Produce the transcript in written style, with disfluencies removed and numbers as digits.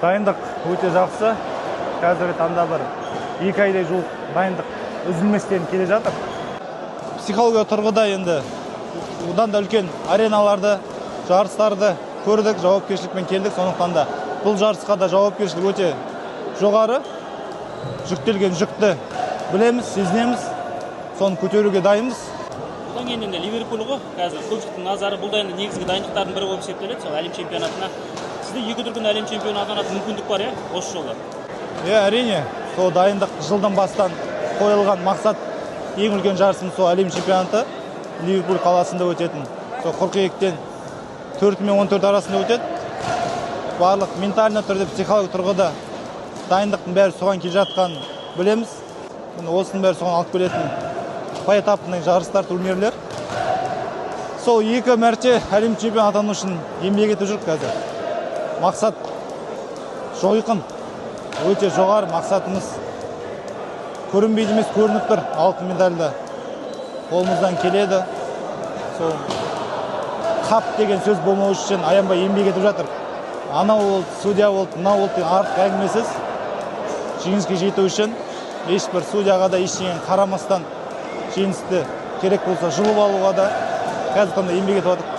Дайындық өте жақсы. Қазіргі таңда бір 2 айдай жуық дайындық үзілместен келе жатыр. Психология тұрғыда енді одан да үлкен ареналарды, жарыстарды көрдік, жауапкершілікпен келдік. Сондықтан да бұл жарысқа да жауапкершілік өте жоғары. Жүктелген жүкті білеміз, сезінеміз. Соны көтеруге дайынбыз. Бұдан кейін енді Ливерпуль ғой, қазір көпшіліктің назары бұл да енді негізгі дайындықтардың бірі болып есептеледі, сол әлем чемпионатына. Сізде 2 дүркін әлем чемпионы атанатын мүмкіндік бар, осы жолы? Әрине, сол дайындық жылдан бастан қойылған мақсат, ең үлкен жарысымыз сол әлем чемпионаты Ливерпуль қаласында өтетін. Сол қыркүйектен 4 мен 14 арасында өтеді. Барлық ментально түрде, психологиялық тұрғыда дайындықтың бәрі соған келе жатқанын білеміз. Осының бәрі соған алып келетін поэтапный жарыстар, турнирлер. Сол 2 мәрте әлем чемпионы атану үшін еңбек етіп жүрік қазір. Мақсат жойқын, өте жоғары мақсатымыз. Көрінбейді емес, көрініп тұр. Алтын медальді қолымыздан келеді. Сол қап деген сөз болмау үшін аянбай еңбек етіп жатыр. Анау болды, судья болды, мынау болды деген артық әңгімесіз. Жеңіске жету үшін ешбір судьяға да ештеңені қарамастан жеңісті керек болса жұлып алуға да қазір таңда еңбек етіп жатыр.